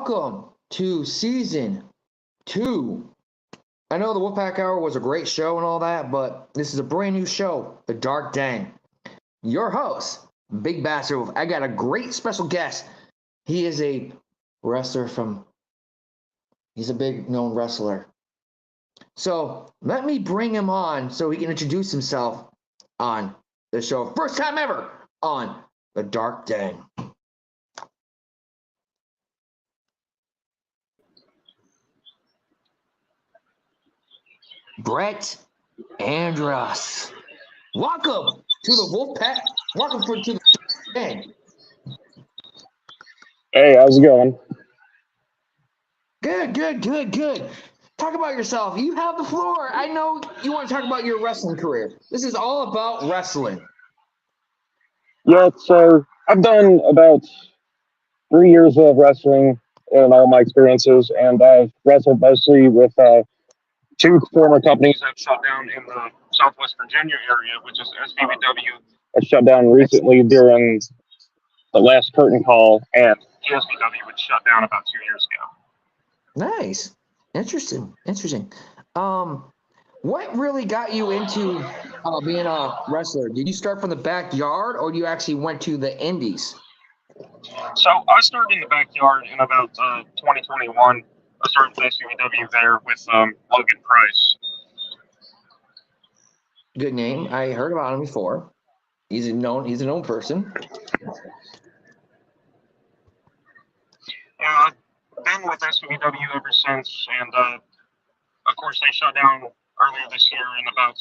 welcome to season 2. I know the Wolfpack Hour was a great show and all that, but this is a brand new show, The Dark Den. Your host, Big Bastard Wolf. I got a great special guest. He is a wrestler he's a big known wrestler. So let me bring him on so he can introduce himself on the show. First time ever on The Dark Den. Brett Andrus. Welcome to the Wolfpack. Welcome to the Den. Hey, how's it going? Good. Talk about yourself. You have the floor. I know you want to talk about your wrestling career. This is all about wrestling. Yeah, so I've done about 3 years of wrestling in all my experiences, and I've wrestled mostly with 2 former companies that shut down in the Southwest Virginia area, which is SVW. That shut down recently during the last curtain call, and GSVW, which shut down about 2 years ago. Nice. Interesting. What really got you into being a wrestler? Did you start from the backyard, or you actually went to the indies? So I started in the backyard in about 2021. I started with SVW there with Logan Price. Good name. I heard about him before. He's a known person. Yeah, I've been with SVW ever since, and of course they shut down earlier this year in about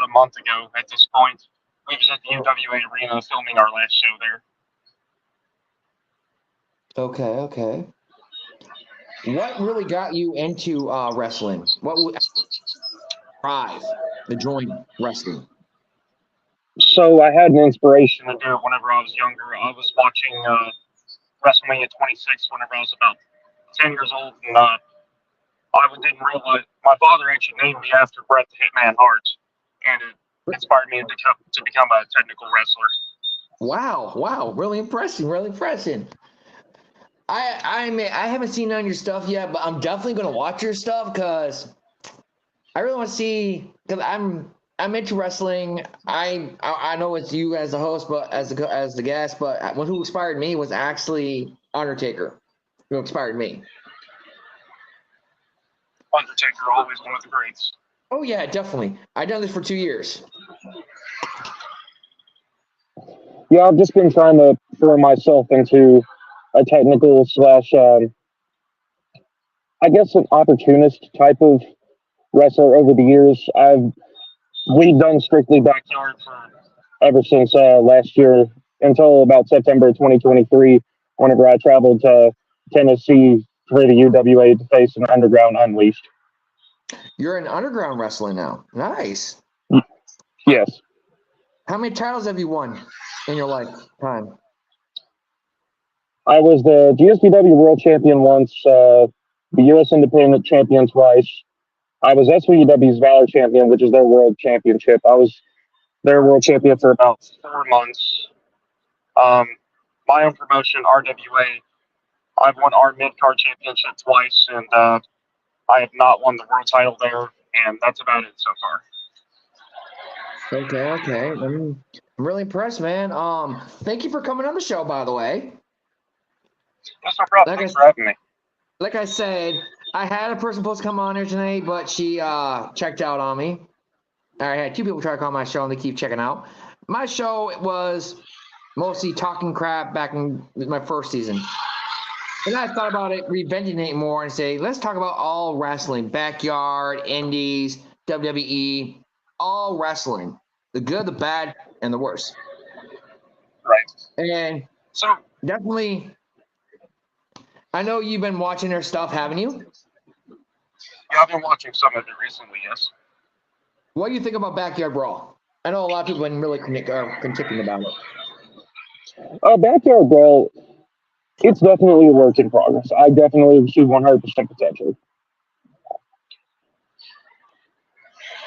a month ago at this point. We was at the UWA Arena filming our last show there. Okay. What really got you into wrestling? What would drive to join wrestling? So I had an inspiration to do it whenever I was younger. I was watching WrestleMania 26 whenever I was about 10 years old, and I didn't realize my father actually named me after Bret the Hitman Hart, and it inspired me to become a technical wrestler. Wow, really impressive. I haven't seen none of your stuff yet, but I'm definitely gonna watch your stuff because I really want to see. Because I'm into wrestling. I know it's you as the host, but as the guest. But who inspired me was actually Undertaker. Who inspired me? Undertaker, always one of the greats. Oh yeah, definitely. I've done this for 2 years. Yeah, I've just been trying to throw myself into a technical slash, I guess, an opportunist type of wrestler over the years. We've done strictly backyard for ever since last year until about September 2023, whenever I traveled to Tennessee for the UWA to face an Underground Unleashed. You're in underground wrestling now. Nice. Yes. How many titles have you won in your lifetime? I was the GSVW World Champion once, the U.S. Independent Champion twice. I was SVW's Valor Champion, which is their World Championship. I was their World Champion for about 4 months. My own promotion, RWA, I've won our Mid-Card Championship twice, and I have not won the world title there, and that's about it so far. Okay. I'm really impressed, man. Thank you for coming on the show, by the way. That's no problem. Thanks for having me. Like I said, I had a person supposed to come on here tonight, but she checked out on me. I had 2 people try to call my show, and they keep checking out. My show was mostly talking crap back in my first season. And I thought about it, reinventing it more and say, let's talk about all wrestling. Backyard, indies, WWE, all wrestling. The good, the bad, and the worst. Right. And so definitely, I know you've been watching their stuff, haven't you? Yeah, I've been watching some of it recently, yes. What do you think about Backyard Brawl? I know a lot of people have been really critiquing about it. Backyard Brawl, it's definitely a work in progress. I definitely see 100% potential.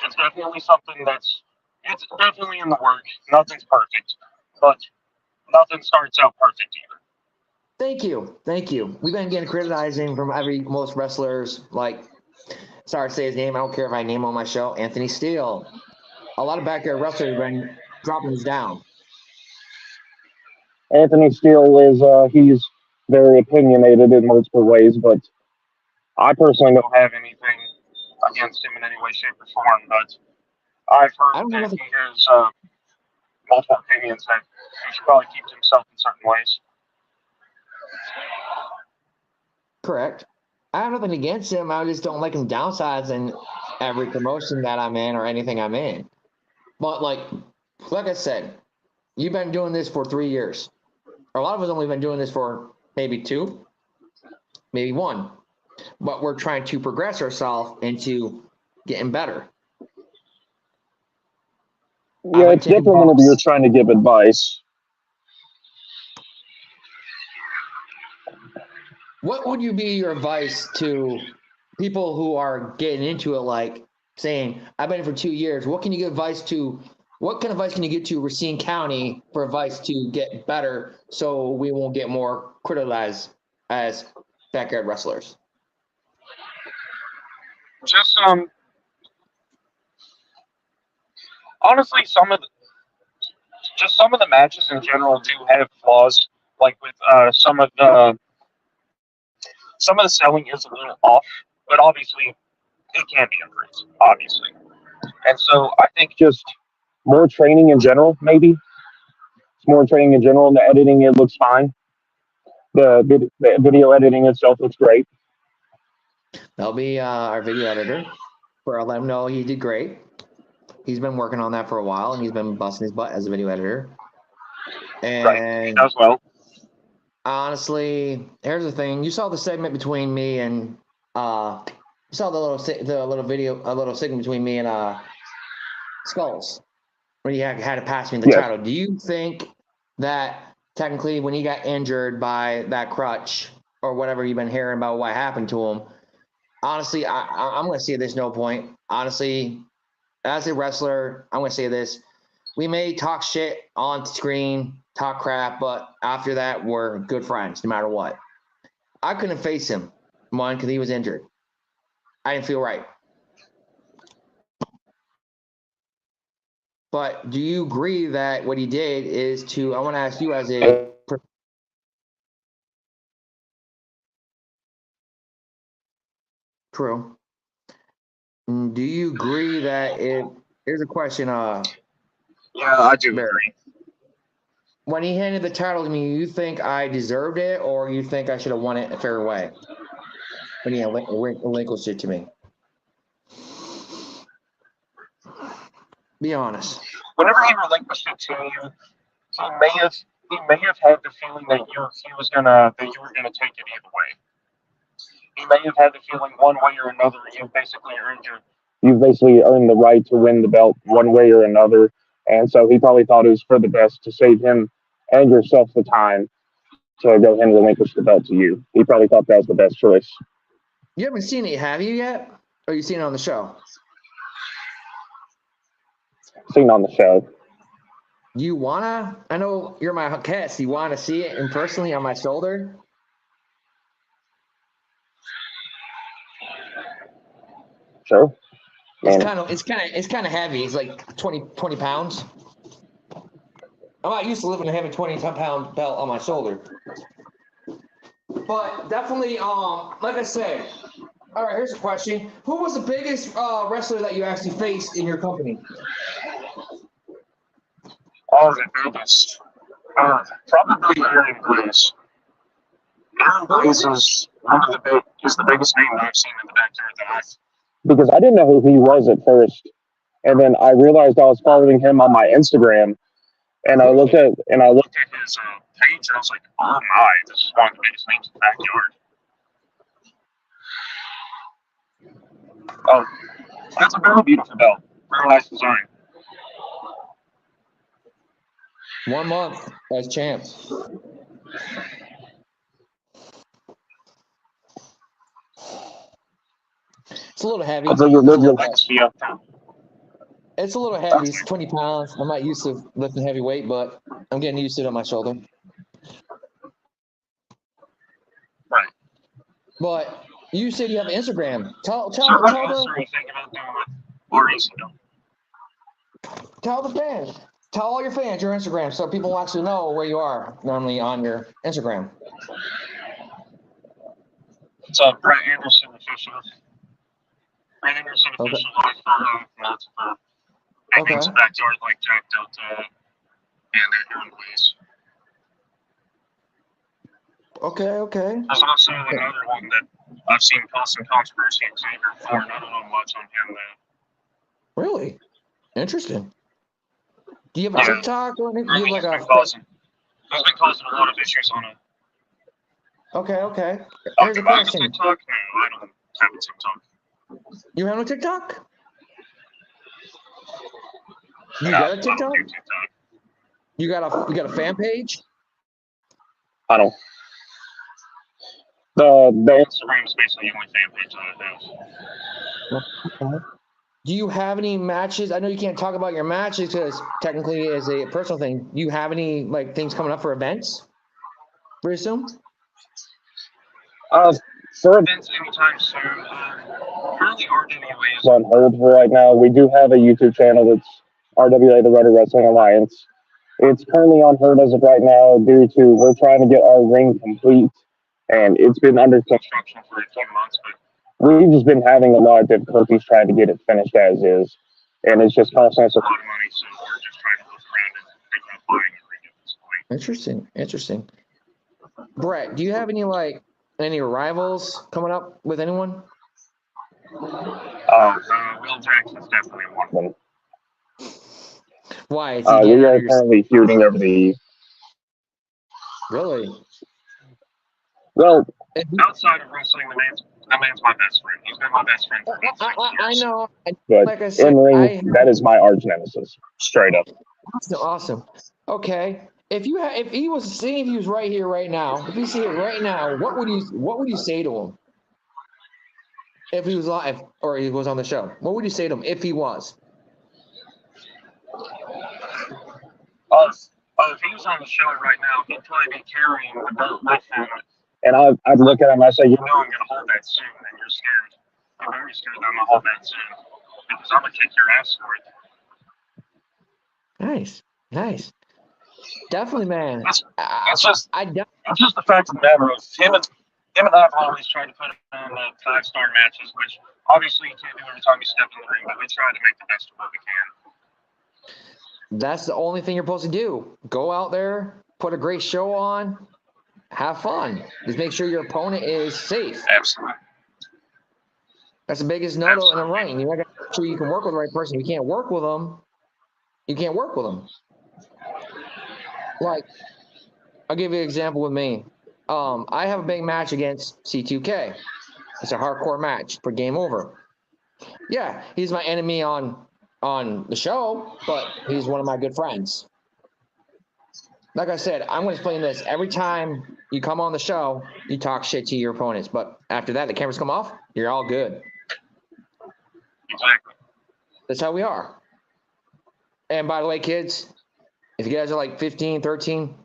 It's definitely something it's definitely in the work. Nothing's perfect, but nothing starts out perfect either. Thank you. We've been getting criticizing from most wrestlers. Like, sorry to say his name. I don't care if I name him on my show. Anthony Steele. A lot of backyard wrestlers have been dropping this down. Anthony Steele is he's very opinionated in multiple ways, but I personally don't have anything against him in any way, shape, or form. But I've I heard don't have that nothing. he has multiple opinions that he should probably keep to himself in certain ways. Correct. I have nothing against him. I just don't like him downsizing every promotion that I'm in or anything I'm in. But like I said, you've been doing this for 3 years. A lot of us only been doing this for maybe 2, maybe 1. But we're trying to progress ourselves into getting better. Yeah, it's different whenever you're trying to give advice. What would you be your advice to people who are getting into it, like saying, I've been here for 2 years. What can you give advice to? What kind of advice can you give to Racine County for advice to get better so we won't get more criticized as backyard wrestlers? Just honestly, some of the matches in general do have flaws. Like with some of the selling is a little off, but obviously it can be improved, obviously. And so I think just more training in general, maybe. More training in general, and the editing, it looks fine. The video editing itself looks great. That'll be our video editor. I'll let him know he did great. He's been working on that for a while, and he's been busting his butt as a video editor. And right, he does well. Honestly, here's the thing: you saw the segment between me and you saw the little segment between me and Skulls when he had to pass me the title. Do you think that technically, when he got injured by that crutch or whatever you've been hearing about what happened to him? Honestly, I'm going to say there's no point. Honestly, as a wrestler, I'm going to say this: we may talk shit on screen, talk crap, but after that, we're good friends no matter what. I couldn't face him, one, because he was injured. I didn't feel right. But do you agree that what he did is to, I want to ask you as a True. Do you agree that here's a question, yeah, I do agree. When he handed the title to me, you think I deserved it, or you think I should have won it a fair way? When he relinquished it to me. Be honest. Whenever he relinquished it to you, he may have had the feeling that you were gonna take it either way. He may have had the feeling one way or another you've basically earned the right to win the belt one way or another, and so he probably thought it was for the best to save him and yourself the time to go ahead and relinquish the belt to you. He probably thought that was the best choice. You haven't seen it, have you yet? Or you seen it on the show? Seen on the show. You wanna? I know you're my guest. You wanna see it in personally on my shoulder? Sure. It's kind of heavy. It's like 20 pounds. I'm not used to lifting a heavy 20-pound belt on my shoulder. But definitely, like I said, all right, here's a question. Who was the biggest wrestler that you actually faced in your company? Oh, the biggest. Probably Aaron Grace. Aaron Grace is the biggest name I've seen in the backyard that I've. Because I didn't know who he was at first, and then I realized I was following him on my Instagram, and I looked at his page, and I was like, oh my, this is one of the biggest names in the backyard. That's a very beautiful belt. Very nice design. 1 month as champ. It's a little heavy. Although you live your legacy up there. It's a little heavy. It's 20 pounds. I'm not used to lifting heavy weight, but I'm getting used to it on my shoulder. But you said you have an Instagram. Tell So what else the are you thinking about doing with RECW? tell the fans. Tell all your fans your Instagram so people actually know where you are normally on your Instagram. It's Brett Anderson official. Brett Anderson official life photo, multiple hangings in backyard like Jack Delta and their own ways. Okay. There's also another one that I've seen cause some controversy in Xavier for, and I don't know much on him though. Really? Interesting. Do you have a TikTok or anything? He's been causing a lot of issues on it. Okay. Oh, Here's a do I have a question. TikTok? No, I don't have a TikTok. You have no TikTok? You I got a don't TikTok? do TikTok. You got a fan page? I don't. The Instagram is basically the only fan page that I have. Do you have any matches? I know you can't talk about your matches because technically it's a personal thing. Do you have any like things coming up for events? Pretty soon? For events anytime soon. Currently RWA is on hold for right now. We do have a YouTube channel that's RWA, the Rudder Wrestling Alliance. It's currently on hold as of right now due to we're trying to get our ring complete, and it's been under construction for a few months, but we've just been having a lot of difficulties trying to get it finished as is, and it's just costing us a lot of money, so we're just trying to look around and think about buying a ring at this point. Interesting. Brett, do you have any rivals coming up with anyone? Will Jackson's definitely one of them. Why? We are currently feuding over the. Really? Well, outside of wrestling, the man's my best friend. He's been my best friend for about 6 years. I know. But like I said, in ring, that is my arch nemesis, straight up. Awesome. Okay. If he was right here right now, if he's here right now, what would you say to him? If he was live or he was on the show, what would you say to him if he was? If he was on the show right now, he'd probably be carrying the belt with him. And I'd look at him and I'd say, I'm going to hold that soon, and you're scared. I'm very scared that I'm going to hold that soon, because I'm going to kick your ass for it. Nice. Definitely, man. That's just the fact of the matter of him and I have always tried to put on 5-star matches, which obviously you can't do every time you step in the ring, but we try to make the best of what we can. That's the only thing you're supposed to do. Go out there, put a great show on, have fun. Just make sure your opponent is safe. Absolutely. That's the biggest no-no in the ring. You got to make sure you can work with the right person. You can't work with them. Like, I'll give you an example with me. I have a big match against C2K. It's a hardcore match for Game Over. Yeah, he's my enemy on the show, but he's one of my good friends. Like I said, I'm going to explain this. Every time you come on the show, you talk shit to your opponents, but after that, the cameras come off, you're all good. Exactly. That's how we are. And by the way, kids, if you guys are like 15, 13,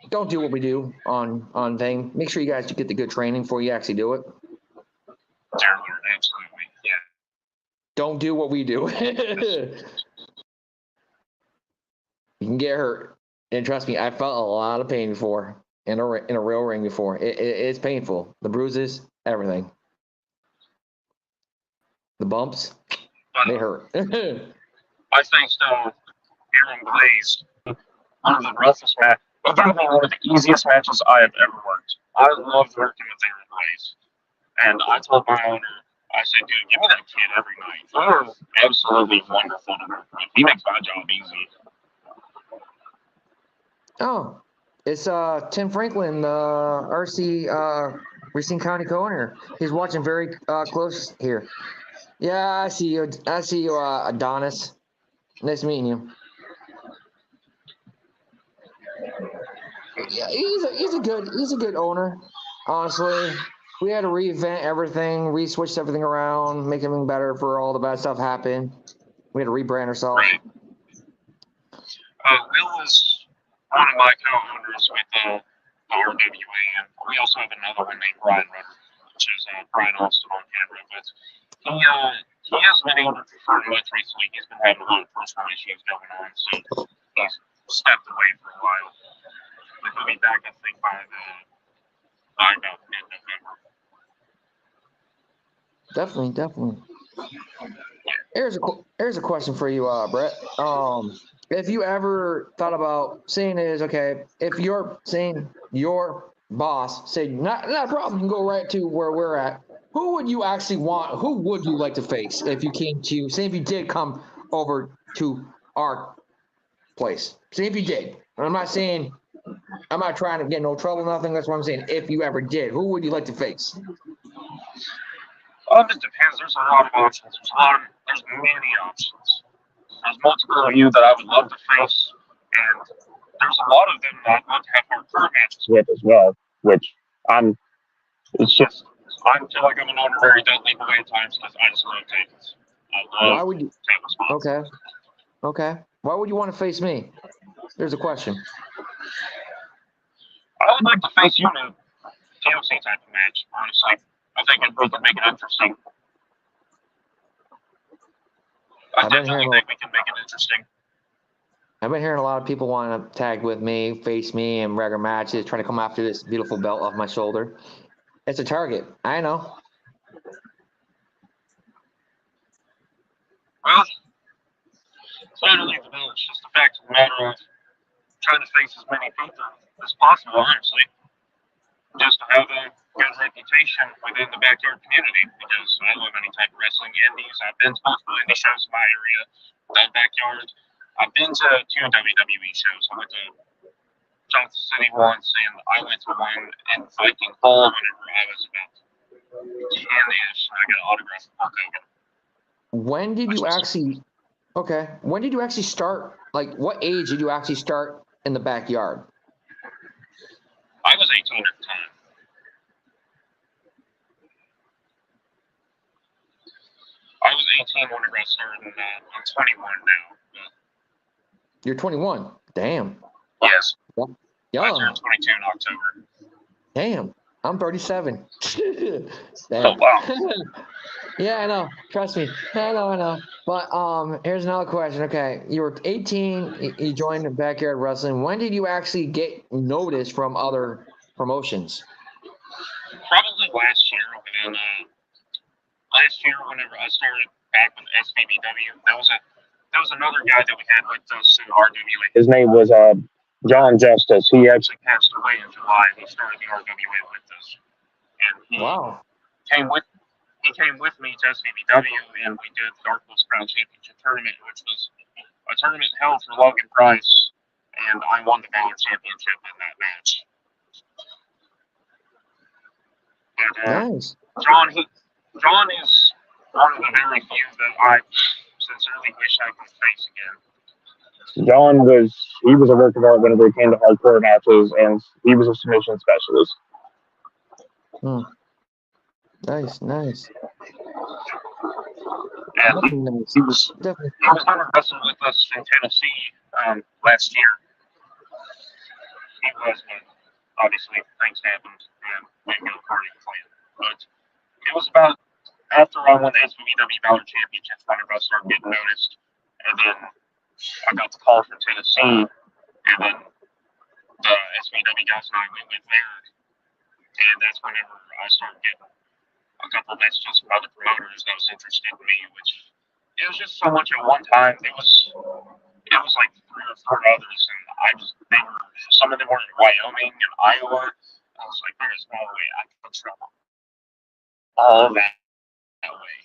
don't do what we do on thing. Make sure you guys get the good training before you actually do it. Absolutely, yeah. Don't do what we do. You can get hurt. And trust me, I felt a lot of pain before in a real ring before. It's painful. The bruises, everything. The bumps, they hurt. I think so. Aaron Blaze, one of the roughest matches, probably one of the easiest matches I have ever worked. I loved working with Aaron Blaze. And I told my owner, I said, dude, give me that kid every night. He is absolutely wonderful to work with. He makes my job easy. Oh, it's Tim Franklin, the RC Racine County co-owner. He's watching very close here. Yeah, I see you. Adonis. Nice meeting you. Yeah, he's a good owner. Honestly, we had to reinvent everything, re-switch everything around, make everything better for all the bad stuff happen. We had to rebrand ourselves. Right. Will is one of my co-owners with the RWA, and we also have another one named Ryan Rudder. much as Brian Austin on camera, but he has been able to perform much recently. He's been having a lot of personal issues going on, so he's stepped away for a while. But he'll be back, I think, by about mid-November. Definitely. Here's a question for you, Brett. If you ever thought about saying if you're saying your boss said, not a problem, you can go right to where we're at, who would you actually want? Who would you like to face if you came to, say if you did come over to our place? Say if you did. I'm not trying to get no trouble, nothing. That's what I'm saying. If you ever did, who would you like to face? It depends. There's a lot of options. There's many options. There's multiple of you that I would love to face, and there's a lot of them that I'd love to have hardcore matches with as well, which I feel like I'm an honorary don't leave away at times because I just love tables. Why would you? Okay. Why would you want to face me? There's a question. I would like to face you in a TLC type of match, honestly. I think we can make it interesting. I definitely think we can make it interesting. I've been hearing a lot of people want to tag with me, face me in regular matches, trying to come after this beautiful belt off my shoulder. It's a target. I know. Well, it's not really the belt. It's just the fact of the matter of trying to face as many people as possible, honestly. Just to have a good reputation within the backyard community, because I love any type of wrestling indies. I've been to multiple indie shows in my area, that backyard. I've been to 2 WWE shows. I went to Johnson City once, and I went to one in Viking Hall whenever I was about 10-ish, and I got an autograph from Hulk Hogan. When did you actually start? Like, what age did you actually start in the backyard? I was 18 at the time. I was 18 whenever I started, and I'm 21 now. You're 21. Damn. Yes. Yeah. I turned 22 in October. Damn. I'm 37. Damn. Oh, wow. Yeah, I know. Trust me. I know. But here's another question. Okay, you were 18. You joined the backyard wrestling. When did you actually get noticed from other promotions? Probably last year. And last year, whenever I started back with SVBW, there was another guy that we had with us in RWA. His name was John Justice. He actually passed away in July. He started the RWA with us, and he came with me to SVBW, and we did the Dark Horse Crown Championship tournament, which was a tournament held for Logan Price, and I won the Valor Championship in that match. But nice. John is one of the very few that I sincerely wish I could face again. John was a work of art whenever it came to hardcore matches, and he was a submission specialist. Nice. And he was kind of wrestling with us in Tennessee last year. He was, but obviously things happened and we didn't go according to plan. But it was about after I won the SVBW Valor Championship whenever I started getting noticed, and then I got the call from Tennessee, and then the SVW guys and I went there, and that's whenever I started getting a couple of messages from other promoters that was interested in me, which it was just so much at one time. It was like 3 or 4 others, and some of them were in Wyoming and Iowa. I was like, there is no way I can travel all that way.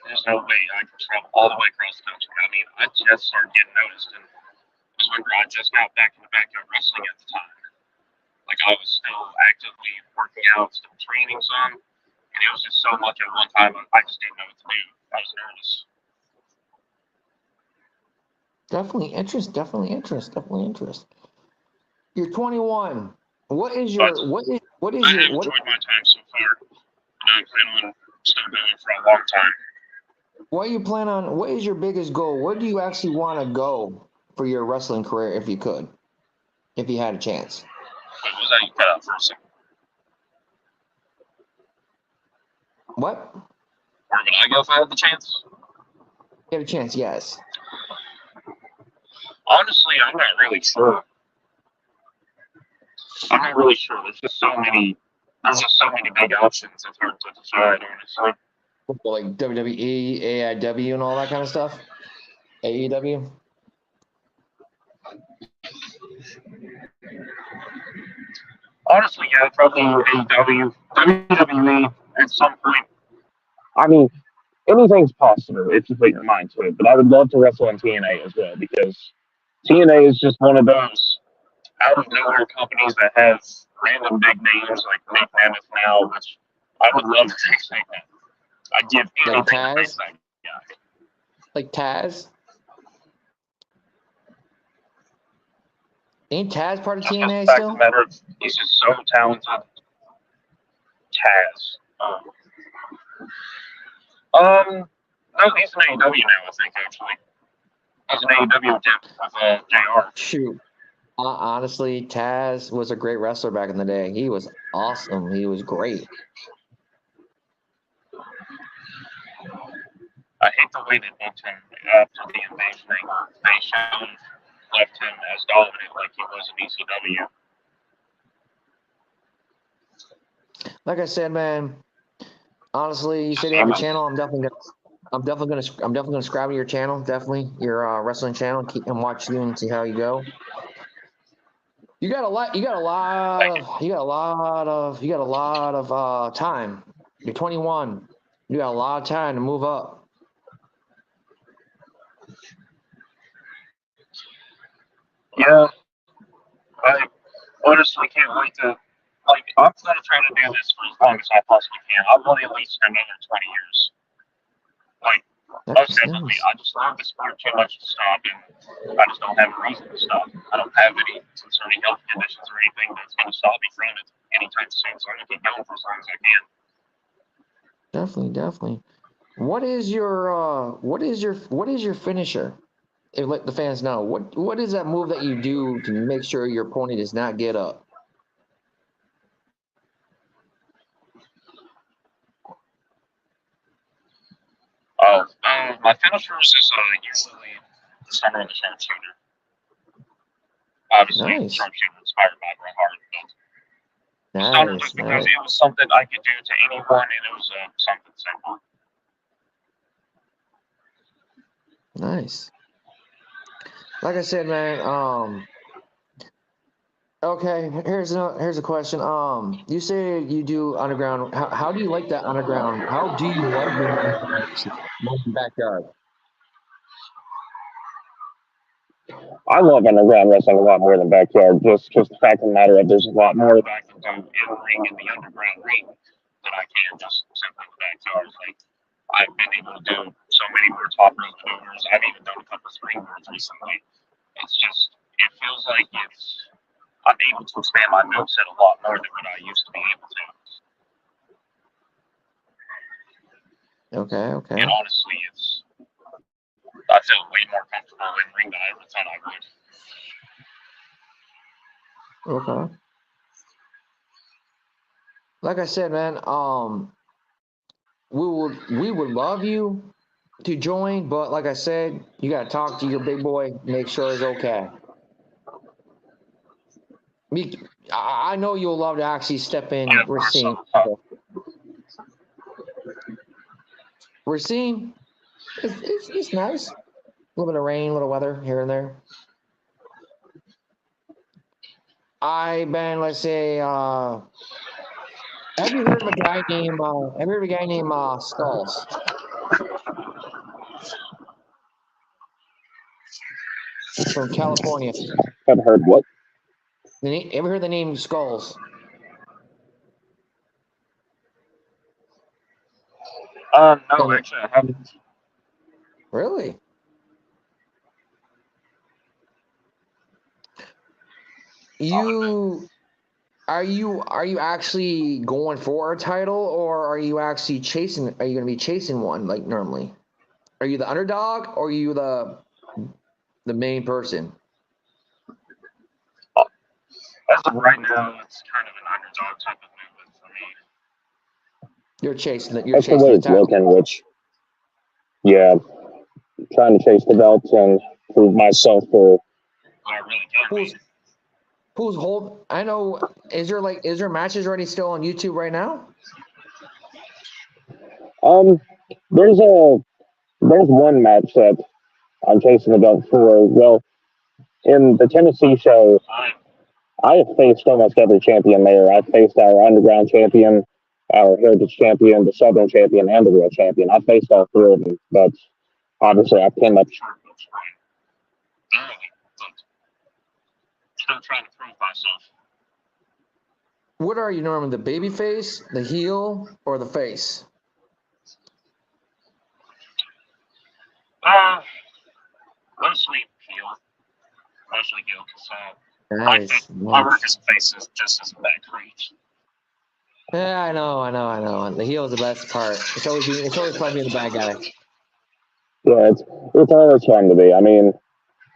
There's no way I can travel all the way across the country. I mean, I just started getting noticed, and I was wondering, I just got back into backyard wrestling at the time. Like, I was still actively working out, still training some, and it was just so much at one time, I just didn't know what to do. I was nervous. Definitely interest. You're 21. What is your? I enjoyed my time so far, and I plan on still doing it for a long time. What is your biggest goal? Where do you actually want to go for your wrestling career, if you had a chance? What was that you cut out for a second? What? Where would I go if I had the chance? You have a chance, yes. Honestly, I'm not really sure. I'm not really sure. There's just so many. There's just so many big options. It's hard to decide, honestly. Like WWE, AIW, and all that kind of stuff. AEW. Honestly, yeah, probably AEW, WWE at some point. I mean, anything's possible if you put your mind to it. But I would love to wrestle on TNA as well because TNA is just one of those out of nowhere companies that have random big names like Nick Mammoth now, which I would love to take Nick Mammoth. I'd give anything to face that guy. Like Taz? Ain't Taz part of TNA still? Matter of, he's just so talented. Taz. No, he's an AEW now, I think, actually. He's an AEW with JR. Shoot. Honestly, Taz was a great wrestler back in the day. He was awesome. He was great. I hate the way they booked him after the invasion angle. They should have left him as dominant like he was in ECW. Like I said, man, honestly, you said you have a channel. I'm definitely gonna subscribe to your channel. Definitely your wrestling channel. Keep and watch you and see how you go. You got a lot of time. You're 21. You got a lot of time to move up. Yeah, I honestly can't wait to. Like, I'm gonna try to do this for as long as I possibly can. I want at least another 20 years. Like, most definitely. I just love the sport too much to stop, and I just don't have a reason to stop. I don't have any concerning health conditions or anything that's going to stop me from it anytime soon, so I'm going to keep going for as long as I can. Definitely. What is your finisher? Let the fans know. What is that move that you do to make sure your opponent does not get up? My finishers is usually the center of the sharpshooter. Obviously, Nice. sharpshooter inspired by Bret Hart, but Nice. just because it was something I could do to anyone, and it was something simple. Nice. Like I said, man. Okay, here's a question. You say you do underground. How do you like that underground? How do you like the backyard? I love underground wrestling a lot more than backyard, just because the fact of the matter is there's a lot more that I can do in the ring, in the underground ring, than I can just simply in the backyard. Like, I've been able to do so many more top rope maneuvers. I've even done a couple of springboards recently. It feels like I'm able to expand my moveset a lot more than what I used to be able to. Okay. And honestly, I feel way more comfortable in ring than I ever thought I would. Okay. Like I said, man, we would love you to join, but like I said, you gotta talk to your big boy, make sure it's okay. I know you'll love to actually step in Racine. Racine, it's nice. A little bit of rain, a little weather here and there. Let's say, have you heard of a guy named Skulls? He's from California. I've heard what? Ever heard the name Skulls? No, actually, I haven't. Really? Are you actually going for a title, or are you actually chasing? Are you going to be chasing one like normally? Are you the underdog, or are you the main person? As of right now, it's kind of an underdog type of movement for me. You're chasing the That's the way it's title. looking, which, yeah, trying to chase the belt and prove myself for Who's who's hold? I know. Is there matches already still on YouTube right now? um there's one match that I'm chasing the belt for. Well, in the Tennessee show, I have faced almost every champion there. I've faced our underground champion, our heritage champion, the southern champion, and the world champion. I've faced all three of them, but obviously I came up short. Still trying to prove myself. What are you normally, the baby face, the heel, or the face? Mostly heel. Mostly heel, because Nice. my work as a face is just as bad creeps. Yeah, I know. The heel is the best part. It's always fun being the bad guy. Yeah, it's always fun to be. I mean,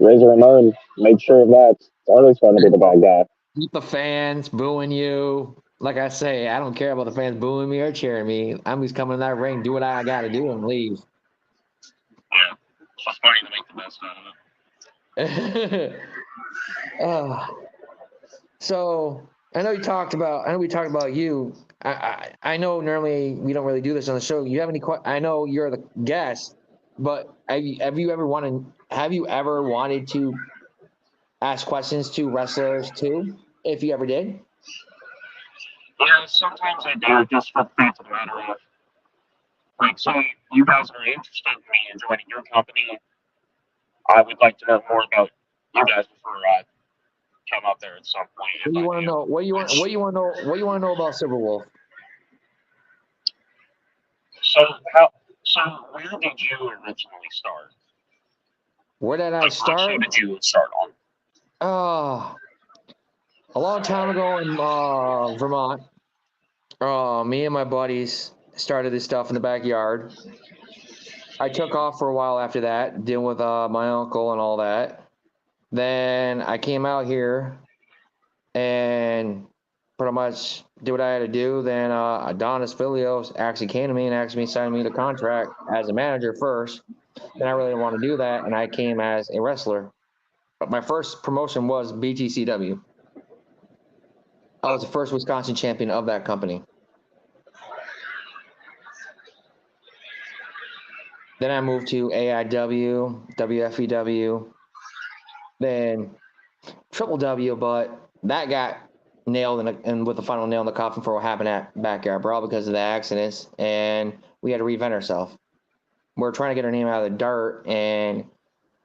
Razor Ramon made sure of that. It's always fun to be the bad guy. Keep the fans booing you. Like I say, I don't care about the fans booing me or cheering me. I'm just coming in that ring, do what I got to do, and leave. Yeah, it's just funny to make the best out of it. So I know we talked about you. I know normally we don't really do this on the show. You have any? I know you're the guest, but have you ever wanted to ask questions to wrestlers too? If you ever did. Yeah, sometimes I do, just for the fact of the matter of, like, so you guys are interested in me in joining your company. I would like to know more about you guys before I come up there at some point. What do you want to know? What you want to know about Silverwolf? So where did you originally start? Where did I start? What show did you start on? A long time ago in Vermont. Me and my buddies started this stuff in the backyard. I took off for a while after that, dealing with my uncle and all that. Then I came out here and pretty much did what I had to do. Then Adonis Filios actually came to me and asked me to sign me the contract as a manager first. Then I really didn't want to do that, and I came as a wrestler. But my first promotion was BTCW. I was the first Wisconsin champion of that company. Then I moved to AIW, WFEW, then Triple W, but that got nailed and with the final nail in the coffin for what happened at Backyard Brawl because of the accidents, and we had to reinvent ourselves. We're trying to get our name out of the dirt, and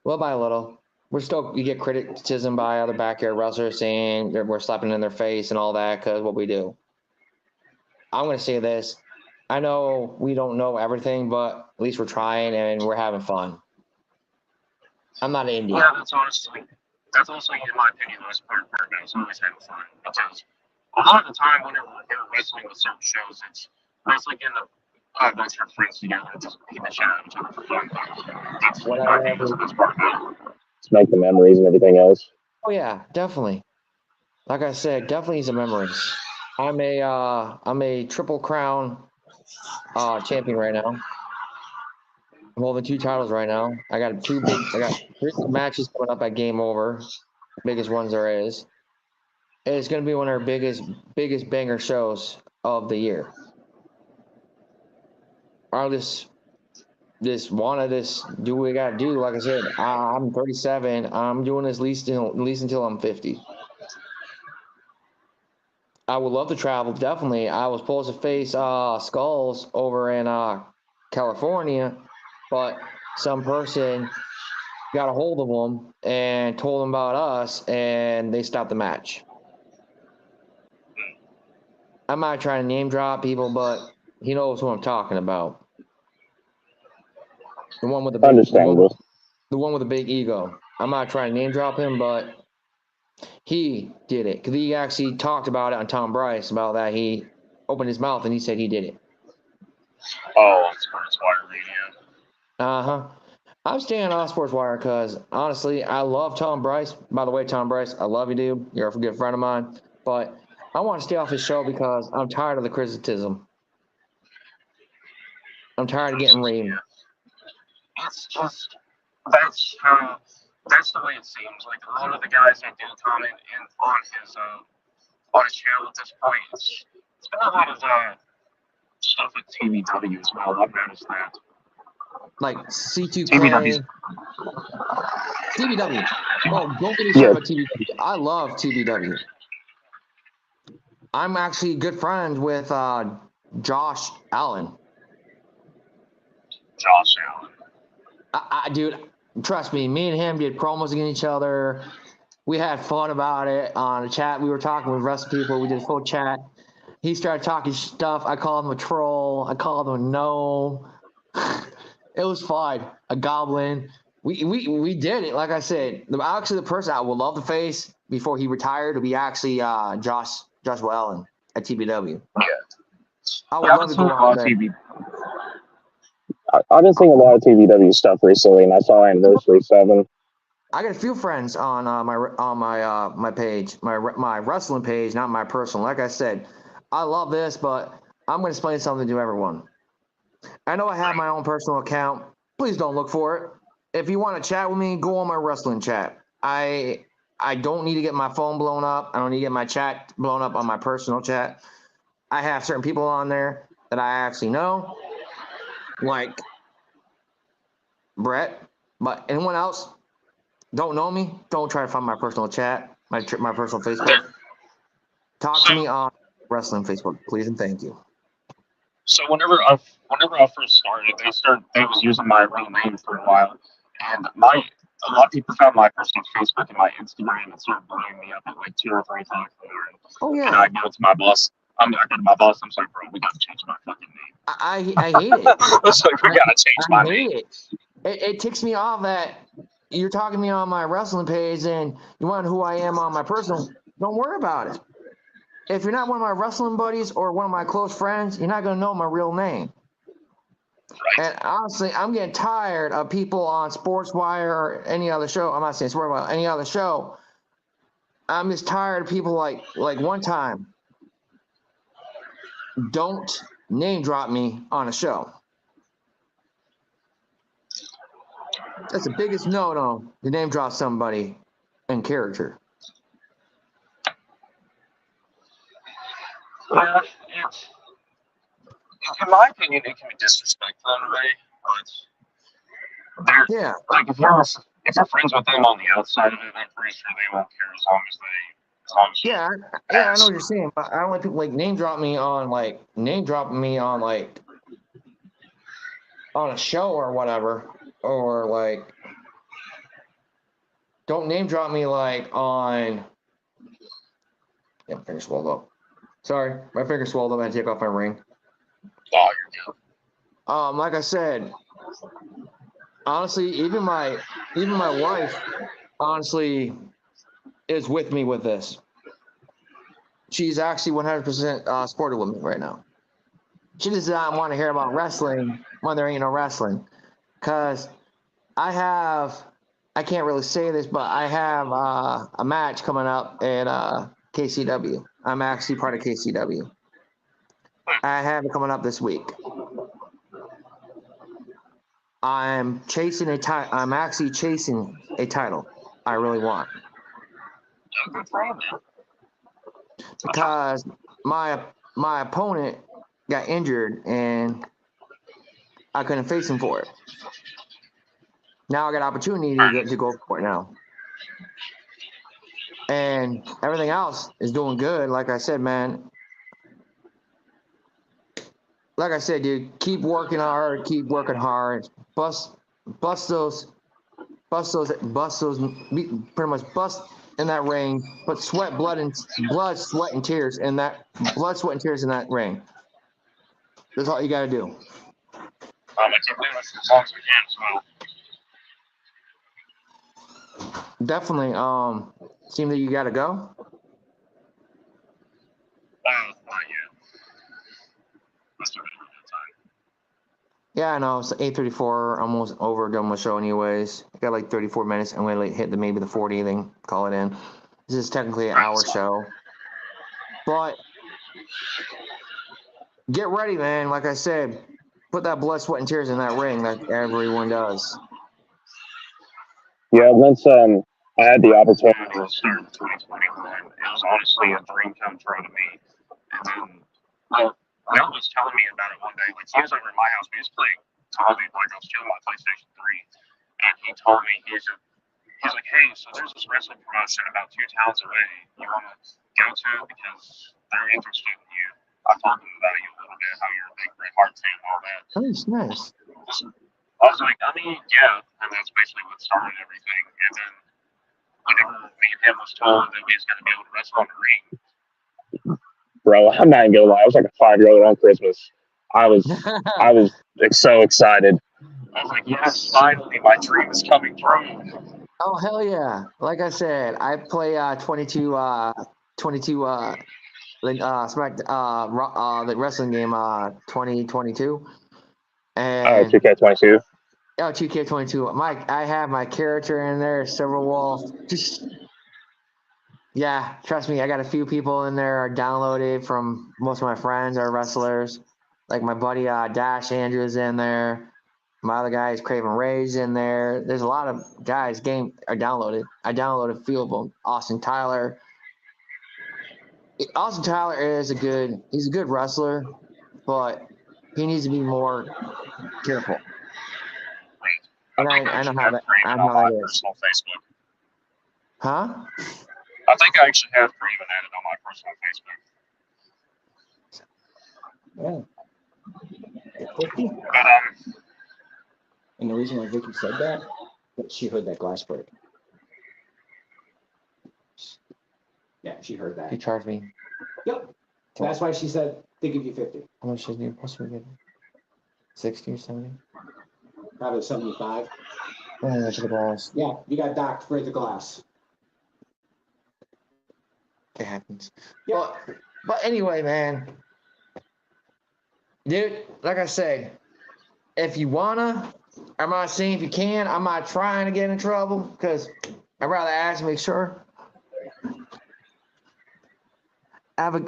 little by little, you get criticism by other backyard wrestlers saying we're slapping in their face and all that because what we do. I'm going to say this. I know we don't know everything, but at least we're trying and we're having fun. I'm not an Indian. Yeah, that's honestly, in my opinion, the most important part about it is always having fun. Because a lot of the time, whenever you're wrestling with certain shows, it's wrestling in a bunch of friends together and just beat the shit out of each other for fun. That's what I think is the best part about it. Just make the memories and everything else. Oh yeah, definitely. Like I said, definitely some memories. I'm a Triple Crown champion right now. I'm holding 2 titles right now. I got 3 matches coming up at Game Over, biggest ones there is. And it's going to be one of our biggest banger shows of the year. I just wanted this, do what we got to do. Like I said, I'm 37. I'm doing this at least until I'm 50. I would love to travel, definitely. I was supposed to face Skulls over in California, but some person got a hold of them and told them about us, and they stopped the match. I'm not trying to name drop people, but he knows who I'm talking about. The one with the big ego. I'm not trying to name drop him, but he did it because he actually talked about it on Tom Bryce about that. He opened his mouth and he said he did it. Oh, on Sports Wire Radio. I'm staying on Sports Wire because honestly, I love Tom Bryce. By the way, Tom Bryce, I love you, dude. You're a good friend of mine. But I want to stay off his show because I'm tired of the criticism. I'm tired of getting rained. It's just that's the way it seems. Like a lot of the guys that do comment on his channel at this point, it's been a lot of stuff with TVW as well. I've noticed that. Like C2K. TVW. TBW. Oh, don't get me started about TBW. I love TBW. I'm actually good friends with Josh Allen. Josh Allen. Dude, trust me, me and him did promos against each other. We had fun about it on a chat. We were talking with rest people. We did a full chat. He started talking stuff. I called him a troll. I called him a no. It was fun. A goblin. We did it. Like I said, actually the person I would love to face before he retired would be actually Joshua Allen at TBW. Yeah. I would love to go out there. I've been seeing a lot of TVW stuff recently, and I saw Anniversary 7. I got a few friends on my page, my wrestling page, not my personal. Like I said, I love this, but I'm going to explain something to everyone. I know I have my own personal account. Please don't look for it. If you want to chat with me, go on my wrestling chat. I don't need to get my phone blown up. I don't need to get my chat blown up on my personal chat. I have certain people on there that I actually know, like Brett, but anyone else don't know me, don't try to find my personal chat, my personal Facebook. Talk to me on wrestling Facebook, please and thank you. So whenever I first started, they was using my real name for a while, and a lot of people found my personal Facebook and my Instagram and started blowing me up at like 2 or 3 times. Oh yeah. And I go to my boss. I go to my boss. I'm like, bro, we gotta change my fucking name. I hate it. It's like we gotta change my name. It ticks me off that you're talking to me on my wrestling page and you want who I am on my personal. Don't worry about it. If you're not one of my wrestling buddies or one of my close friends, you're not going to know my real name. Right. And honestly, I'm getting tired of people on SportsWire or any other show. I'm not saying SportsWire, any other show. I'm just tired of people like one time. Don't name drop me on a show. That's the biggest no-no, to name drop somebody in character. In my opinion, it can be disrespectful in a way, but yeah, like if you're friends with them on the outside of it, I'm pretty sure they won't care as long as yeah, I know what you're saying, but I don't want people like name dropping me on a show or whatever, or like don't name drop me like on. Yeah, my finger swelled up. Sorry, my finger swelled up. I had to take off my ring. Oh, you're good. Like I said, honestly, even my wife, honestly, is with me with this. She's actually 100% supportive with me right now. She does not want to hear about wrestling when there ain't no wrestling, because I can't really say this, but I have a match coming up at KCW. I'm actually part of KCW. I have it coming up this week. I'm actually chasing a title I really want. Because my opponent got injured and I couldn't face him for it. Now I got opportunity to go for it now. And everything else is doing good. Like I said, man. Like I said, dude, keep working hard. Bust those, pretty much bust in that ring. Put blood, sweat, and tears in that ring. That's all you got to do. I keep doing this as long as we can as well. Definitely. Seems that you got to go. Not yet. Let's do it another time. Yeah, I know. It's 8:34, almost over, done my show anyways. I got like 34 minutes. I'm going to hit maybe the 40 thing, call it in. This is technically an hour show. But get ready, man. Like I said, put that blood, sweat, and tears in that ring like everyone does. Yeah, once I had the opportunity to start in 2021, it was honestly a dream come true to me. And then, Will was telling me about it one day. Like, he was over at my house. We was playing Tommy, like, I was chilling my PlayStation 3. And he told me, he's like, hey, so there's this wrestling promotion about 2 towns away. You want to go to it because they're interested in you. I told them about you a little bit, how you're a big Bret Hart fan and all that. Nice. I was like, I mean, yeah. And that's basically what started everything. And then whenever me and him was told that we was going to be able to wrestle on the ring, bro, I'm not even gonna lie. I was like a 5-year-old on Christmas. I was so excited. I was like, yes, finally, my dream is coming true. Oh hell yeah! Like I said, I play 22 Smack the wrestling game 2022 and 2K22. Oh, 2K22. I have my character in there, Silver Wolf. Yeah, trust me, I got a few people in there are downloaded from most of my friends are wrestlers. Like my buddy Dash Andrews in there. My other guys, Craven Ray's in there. There's a lot of guys game are downloaded. I downloaded a few of them. Austin Tyler is he's a good wrestler, but he needs to be more careful. And I know how that is. Facebook. Huh? I think I actually have Craven added on my personal Facebook. Yeah. But and the reason why Vicky said that, she heard that glass break. Yeah, she heard that. He charged me. Yep. That's why she said they give you 50. How much is you supposed to be getting? 60 or 70? Probably 75. Oh, that's the balls. Yeah, you got docked, break the glass. It happens. Yeah. But anyway, man. Dude, like I said, if you wanna, I'm not saying if you can, I'm not trying to get in trouble because I'd rather ask and make sure. Have a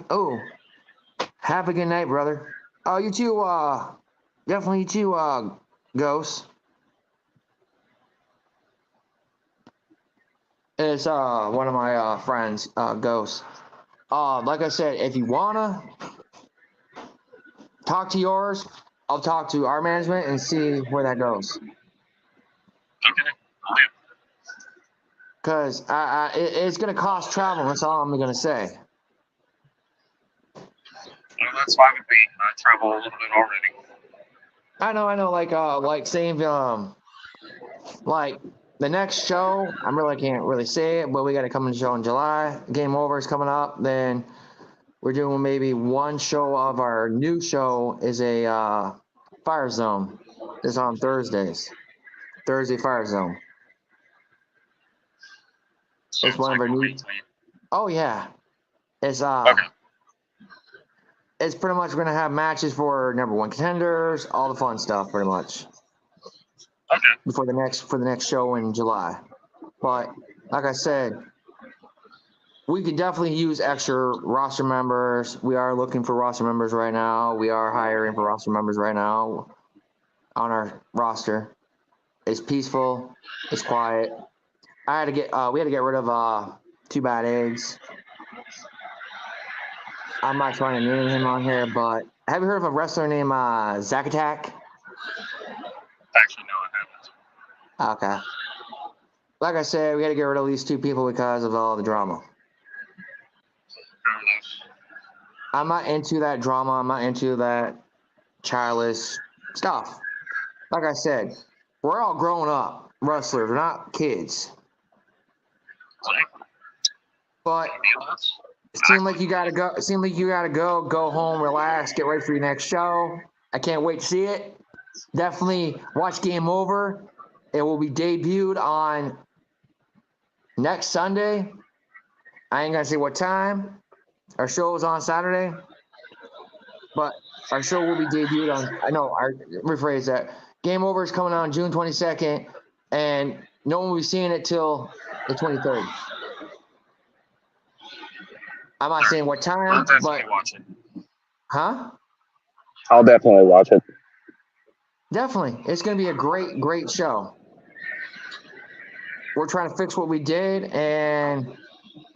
good night, brother. Oh, you too, definitely you too, Ghost. It's one of my friends, Ghost. Like I said, if you wanna talk to yours, I'll talk to our management and see where that goes. okay. Because it's gonna cost travel. That's all I'm gonna say. Well, that's fine with me. I travel a little bit already. I know. Like saying, like the next show, I really can't really say it, but we got to come in show in July. Game Over is coming up. Then we're doing maybe one show of our new show is a Fire Zone. It's on Thursdays. Thursday Fire Zone. It's one of our new. Oh yeah, it's Okay. It's pretty much we're gonna have matches for number 1 contenders, all the fun stuff, pretty much. Okay. For the next show in July, but like I said, we could definitely use extra roster members. We are looking for roster members right now. We are hiring for roster members right now on our roster. It's peaceful. It's quiet. We had to get rid of 2 Bad Eggs. I'm not trying to name him on here, but have you heard of a wrestler named Zack Attack? Actually, no, I haven't. Okay. Like I said, we had to get rid of these 2 people because of all the drama. I'm not into that drama. I'm not into that childish stuff. Like I said, we're all grown up wrestlers. We're not kids. But it seemed like you gotta go. It seemed like you gotta go home, relax, get ready for your next show. I can't wait to see it. Definitely watch Game Over. It will be debuted on next Sunday. I ain't gonna say what time. Our show is on Saturday, but our show will be debuted on. Rephrase that. Game Over is coming on June 22nd, and no one will be seeing it till the 23rd. I'm not saying what time, but watch it. Huh? I'll definitely watch it. Definitely. It's going to be a great, great show. We're trying to fix what we did, and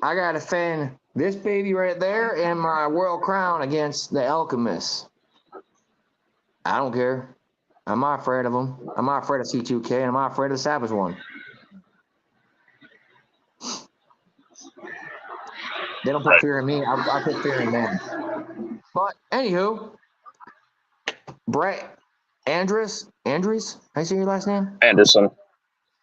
I got to defend this baby right there and my world crown against the Alchemist. I don't care. I'm not afraid of them. I'm not afraid of C2K, and I'm not afraid of the Savage one. They don't put fear in me. I put fear in them. But anywho, Brett Andrews, how you say your last name?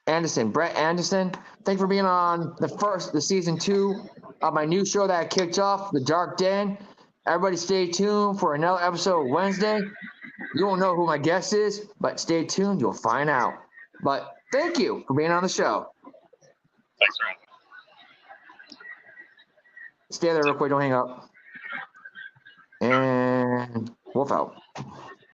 Anderson, Brett Anderson. Thank you for being on the season 2 of my new show that I kicked off, The Dark Den. Everybody stay tuned for another episode Wednesday. You won't know who my guest is, but stay tuned. You'll find out. But thank you for being on the show. Thanks, man. Stay there real quick. Don't hang up. And Wolf out.